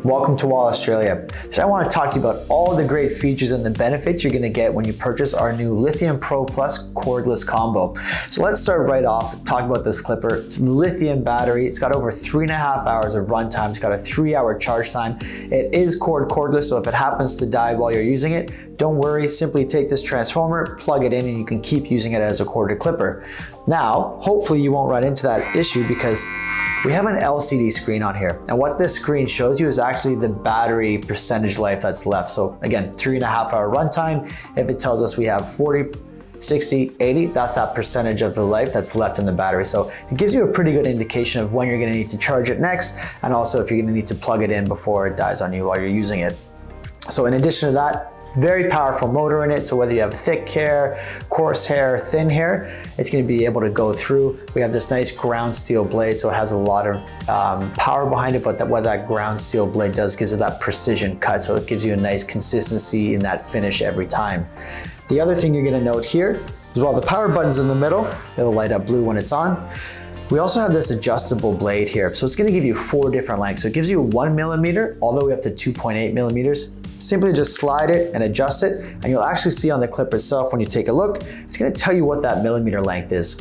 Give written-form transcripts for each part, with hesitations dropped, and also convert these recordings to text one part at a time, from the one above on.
Welcome to WAHL Australia. Today I want to talk to you about all the great features and the benefits you're going to get when you purchase our new Lithium Pro Plus cordless combo. So let's start right off, talk about this clipper. It's a lithium battery. It's got over 3.5 hours of runtime. It's got a 3-hour charge time. It is cordless, so if it happens to die while you're using it, don't worry, simply take this transformer, plug it in, and you can keep using it as a corded clipper. Now, hopefully you won't run into that issue because we have an LCD screen on here. And what this screen shows you is actually the battery percentage life that's left. So again, 3.5 hour runtime. If it tells us we have 40, 60, 80, that's that percentage of the life that's left in the battery. So it gives you a pretty good indication of when you're gonna need to charge it next, and also if you're gonna need to plug it in before it dies on you while you're using it. So in addition to that, very powerful motor in it, so whether you have thick hair, coarse hair, thin hair, it's going to be able to go through. We have this nice ground steel blade, so it has a lot of power behind it, but what that ground steel blade does gives it that precision cut, so it gives you a nice consistency in that finish every time. The other thing you're going to note here is while the power button's in the middle, it'll light up blue when it's on. We also have this adjustable blade here, so it's going to give you 4 different lengths. So it gives you 1 millimeter all the way up to 2.8 millimeters. Simply just slide it and adjust it, and you'll actually see on the clip itself when you take a look, it's going to tell you what that millimeter length is.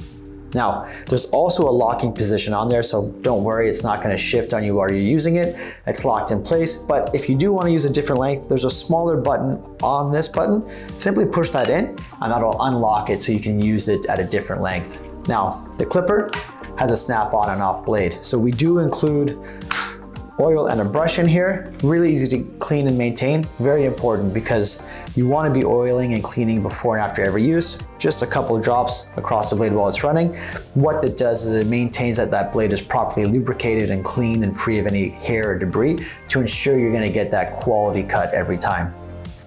Now, there's also a locking position on there, so don't worry, it's not going to shift on you while you're using it. It's locked in place, but if you do want to use a different length, there's a smaller button on this button. Simply push that in, and that'll unlock it so you can use it at a different length. Now, the clipper has a snap on and off blade, so we do include oil and a brush in here. Really easy to clean and maintain. Very important because you want to be oiling and cleaning before and after every use. Just a couple of drops across the blade while it's running. What that does is it maintains that blade is properly lubricated and clean and free of any hair or debris to ensure you're going to get that quality cut every time.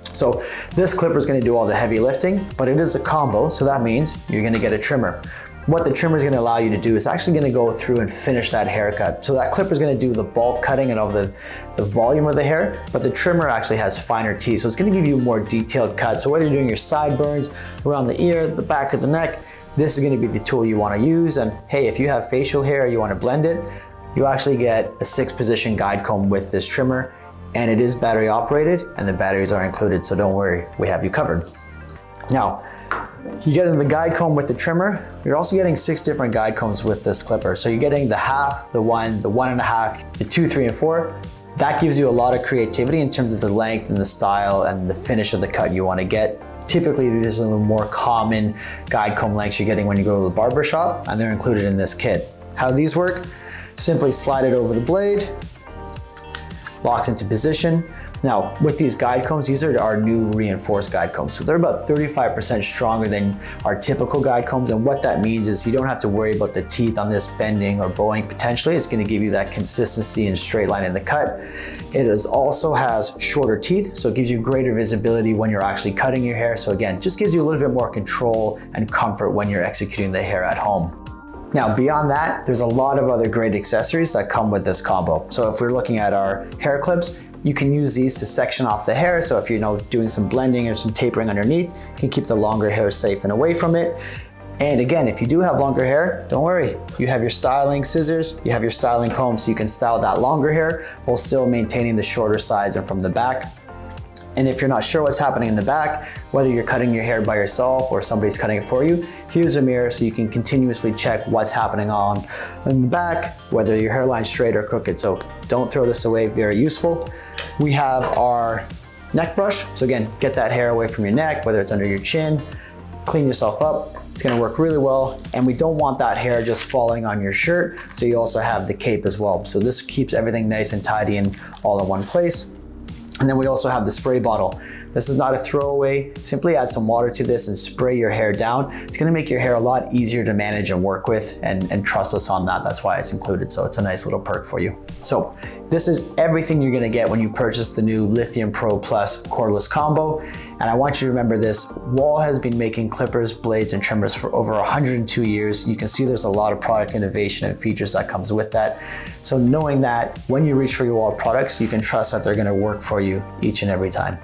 So this clipper is going to do all the heavy lifting, but it is a combo, so that means you're going to get a trimmer. What the trimmer is going to allow you to do is actually going to go through and finish that haircut. So that clipper is going to do the bulk cutting and of the volume of the hair, but the trimmer actually has finer teeth. So it's going to give you a more detailed cut. So whether you're doing your sideburns, around the ear, the back of the neck, this is going to be the tool you want to use. And hey, if you have facial hair, you want to blend it, you actually get a 6-position guide comb with this trimmer, and it is battery operated and the batteries are included. So don't worry, we have you covered. Now, you get in the guide comb with the trimmer. You're also getting 6 different guide combs with this clipper. So you're getting the half, the 1, the 1.5, the 2, 3, and 4. That gives you a lot of creativity in terms of the length and the style and the finish of the cut you want to get. Typically, these are the more common guide comb lengths you're getting when you go to the barber shop, and they're included in this kit. How these work? Simply slide it over the blade, locks into position. Now, with these guide combs, these are our new reinforced guide combs. So they're about 35% stronger than our typical guide combs. And what that means is you don't have to worry about the teeth on this bending or bowing potentially. It's gonna give you that consistency and straight line in the cut. It also has shorter teeth, so it gives you greater visibility when you're actually cutting your hair. So again, just gives you a little bit more control and comfort when you're executing the hair at home. Now, beyond that, there's a lot of other great accessories that come with this combo. So if we're looking at our hair clips, you can use these to section off the hair. So if you're doing some blending or some tapering underneath, you can keep the longer hair safe and away from it. And again, if you do have longer hair, don't worry. You have your styling scissors, you have your styling comb, so you can style that longer hair while still maintaining the shorter sides and from the back. And if you're not sure what's happening in the back, whether you're cutting your hair by yourself or somebody's cutting it for you, here's a mirror so you can continuously check what's happening in the back, whether your hairline's straight or crooked. So don't throw this away, very useful. We have our neck brush. So again, get that hair away from your neck, whether it's under your chin, clean yourself up. It's gonna work really well. And we don't want that hair just falling on your shirt. So you also have the cape as well. So this keeps everything nice and tidy and all in one place. And then we also have the spray bottle. This is not a throwaway. Simply add some water to this and spray your hair down. It's gonna make your hair a lot easier to manage and work with, and trust us on that. That's why it's included. So it's a nice little perk for you. So this is everything you're gonna get when you purchase the new Lithium Pro Plus cordless combo. And I want you to remember this, WAHL has been making clippers, blades, and trimmers for over 102 years. You can see there's a lot of product innovation and features that comes with that. So knowing that when you reach for your WAHL products, you can trust that they're gonna work for you each and every time.